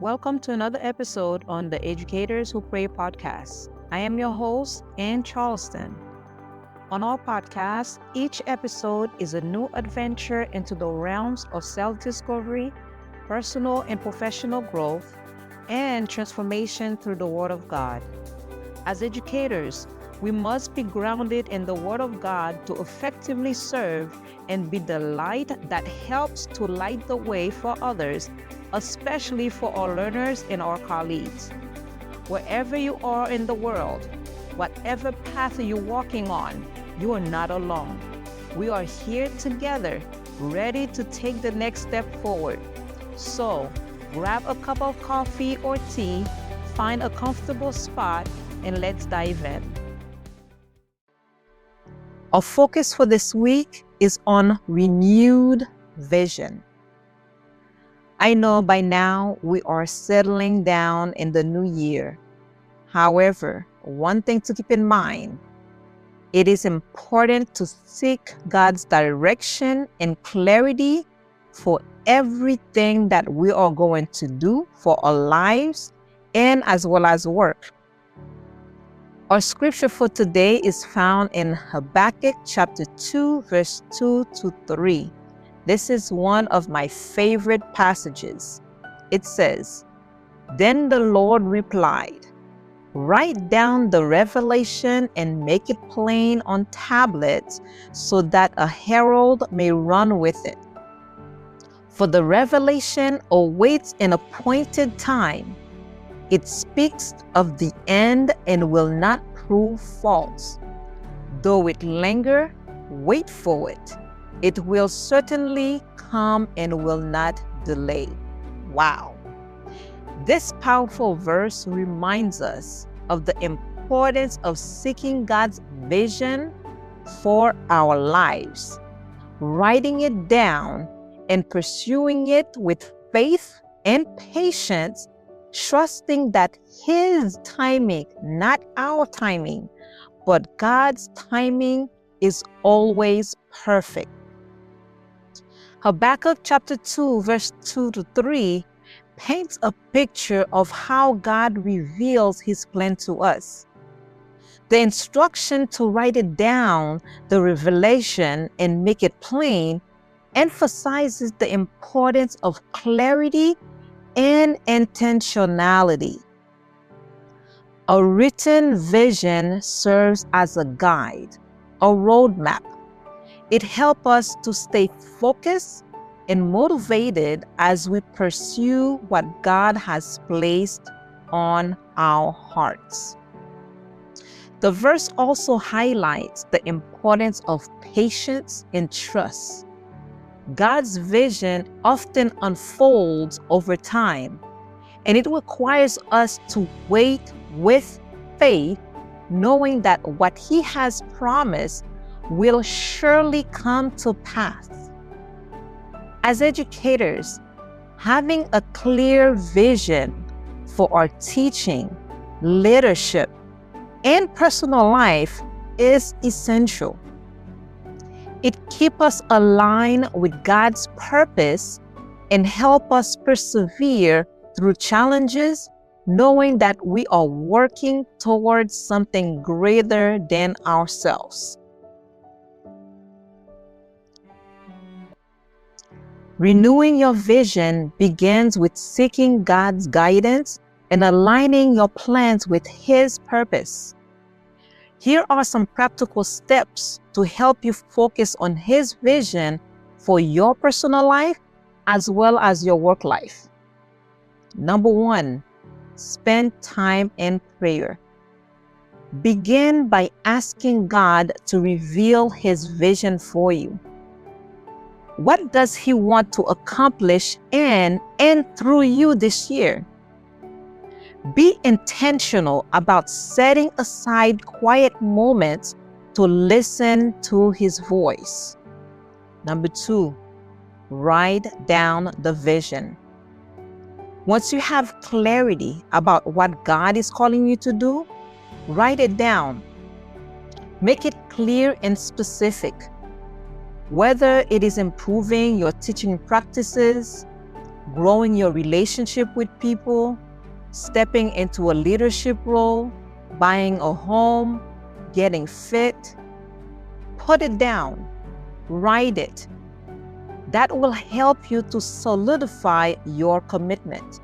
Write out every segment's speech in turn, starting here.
Welcome to another episode on the Educators Who Pray podcast. I am your host, Ann Charleston. On our podcast, each episode is a new adventure into the realms of self-discovery, personal and professional growth, and transformation through the Word of God. As educators, we must be grounded in the Word of God to effectively serve and be the light that helps to light the way for others, especially for our learners and our colleagues. Wherever you are in the world, whatever path you're walking on, you are not alone. We are here together, ready to take the next step forward. So, grab a cup of coffee or tea, find a comfortable spot, and let's dive in. Our focus for this week is on renewed vision. I know by now we are settling down in the new year. However, one thing to keep in mind, it is important to seek God's direction and clarity for everything that we are going to do for our lives and as well as work. Our scripture for today is found in Habakkuk chapter 2, verse 2 to 3. This is one of my favorite passages. It says, "Then the Lord replied, write down the revelation and make it plain on tablets so that a herald may run with it. For the revelation awaits an appointed time. It speaks of the end and will not prove false. Though it linger, wait for it. It will certainly come and will not delay." Wow. This powerful verse reminds us of the importance of seeking God's vision for our lives, writing it down and pursuing it with faith and patience, trusting that His timing, not our timing, but God's timing is always perfect. Habakkuk chapter 2, verse 2 to 3 paints a picture of how God reveals His plan to us. The instruction to write it down, the revelation, and make it plain, emphasizes the importance of clarity and intentionality. A written vision serves as a guide, a roadmap. It helps us to stay focused and motivated as we pursue what God has placed on our hearts. The verse also highlights the importance of patience and trust. God's vision often unfolds over time, and it requires us to wait with faith, knowing that what He has promised will surely come to pass. As educators, having a clear vision for our teaching, leadership, and personal life is essential. It keeps us aligned with God's purpose and helps us persevere through challenges, knowing that we are working towards something greater than ourselves. Renewing your vision begins with seeking God's guidance and aligning your plans with His purpose. Here are some practical steps to help you focus on His vision for your personal life as well as your work life. Number 1, spend time in prayer. Begin by asking God to reveal His vision for you. What does He want to accomplish in and through you this year? Be intentional about setting aside quiet moments to listen to His voice. Number 2, write down the vision. Once you have clarity about what God is calling you to do, write it down. Make it clear and specific. Whether it is improving your teaching practices, growing your relationship with people, stepping into a leadership role, buying a home, getting fit. Put it down, write it. That will help you to solidify your commitment.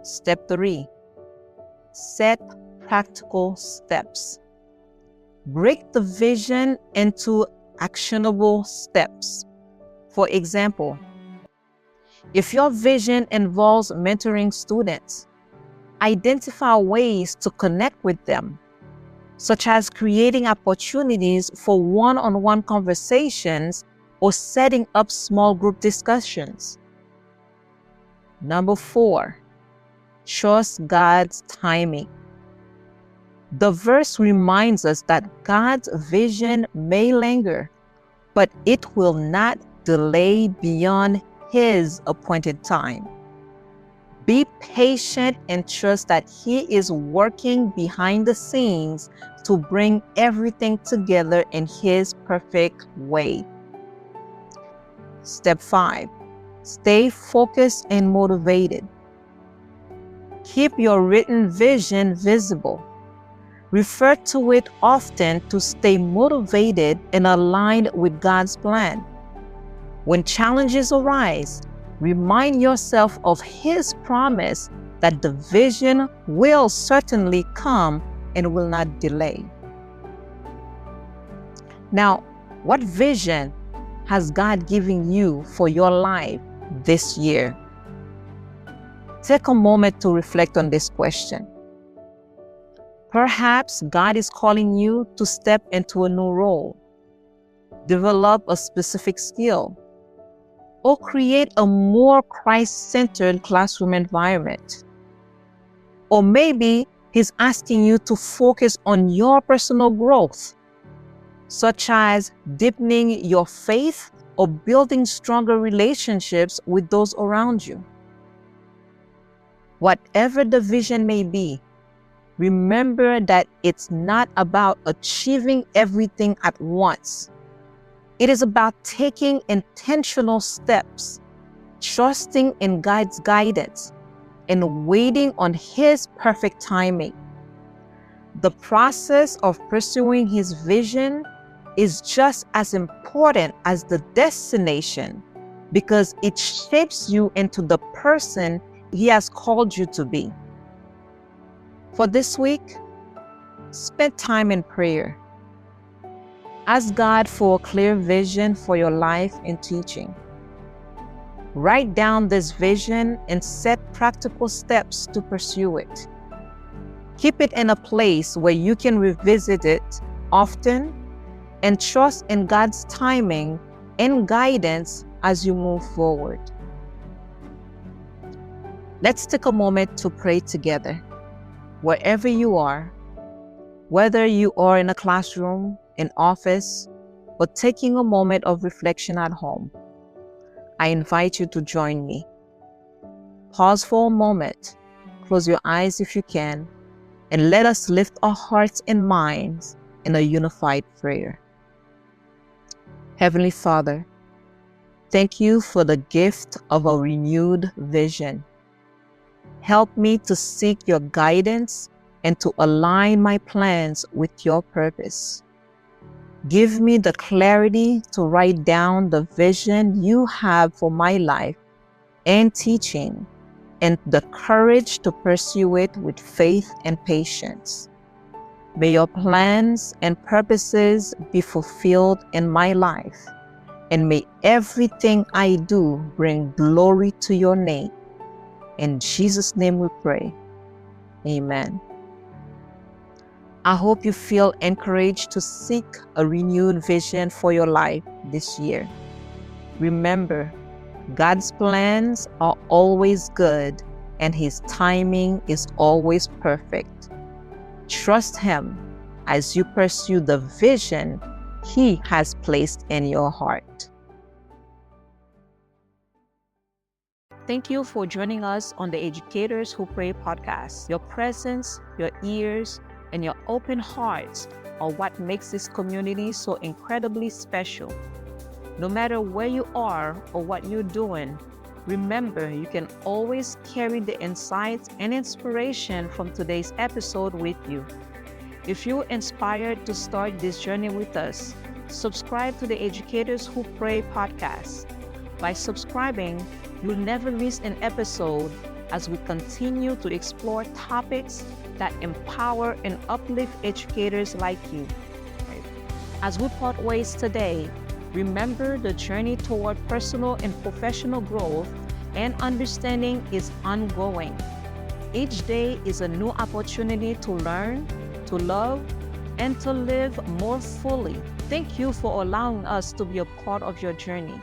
Step 3, set practical steps. Break the vision into actionable steps. For example, if your vision involves mentoring students, identify ways to connect with them, such as creating opportunities for one-on-one conversations or setting up small group discussions. Number 4, trust God's timing. The verse reminds us that God's vision may linger, but it will not delay beyond His appointed time. Be patient and trust that He is working behind the scenes to bring everything together in His perfect way. Step 5, stay focused and motivated. Keep your written vision visible. Refer to it often to stay motivated and aligned with God's plan. When challenges arise, remind yourself of His promise that the vision will certainly come and will not delay. Now, what vision has God given you for your life this year? Take a moment to reflect on this question. Perhaps God is calling you to step into a new role, develop a specific skill, or create a more Christ-centered classroom environment. Or maybe He's asking you to focus on your personal growth, such as deepening your faith or building stronger relationships with those around you. Whatever the vision may be, remember that it's not about achieving everything at once. It is about taking intentional steps, trusting in God's guidance, and waiting on His perfect timing. The process of pursuing His vision is just as important as the destination because it shapes you into the person He has called you to be. For this week, spend time in prayer. Ask God for a clear vision for your life and teaching. Write down this vision and set practical steps to pursue it. Keep it in a place where you can revisit it often and trust in God's timing and guidance as you move forward. Let's take a moment to pray together. Wherever you are, whether you are in a classroom, an office, or taking a moment of reflection at home, I invite you to join me. Pause for a moment, close your eyes if you can, and let us lift our hearts and minds in a unified prayer. Heavenly Father, thank you for the gift of a renewed vision. Help me to seek your guidance and to align my plans with your purpose. Give me the clarity to write down the vision you have for my life and teaching, and the courage to pursue it with faith and patience. May your plans and purposes be fulfilled in my life, and may everything I do bring glory to your name. In Jesus' name we pray. Amen. I hope you feel encouraged to seek a renewed vision for your life this year. Remember, God's plans are always good and His timing is always perfect. Trust Him as you pursue the vision He has placed in your heart. Thank you for joining us on the Educators Who Pray podcast. Your presence, your ears, and your open hearts are what makes this community so incredibly special. No matter where you are or what you're doing, Remember, you can always carry the insights and inspiration from today's episode with you. If you're inspired to start this journey with us, subscribe to the Educators Who Pray podcast. By subscribing, you'll never miss an episode as we continue to explore topics that empower and uplift educators like you. As we part ways today, remember the journey toward personal and professional growth and understanding is ongoing. Each day is a new opportunity to learn, to love, and to live more fully. Thank you for allowing us to be a part of your journey.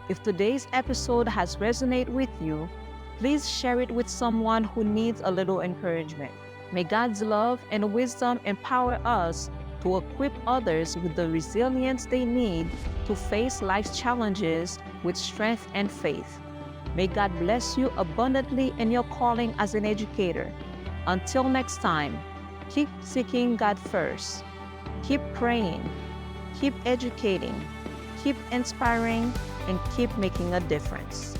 If today's episode has resonated with you, please share it with someone who needs a little encouragement. May God's love and wisdom empower us to equip others with the resilience they need to face life's challenges with strength and faith. May God bless you abundantly in your calling as an educator. Until next time, keep seeking God first. Keep praying, keep educating, keep inspiring, and keep making a difference.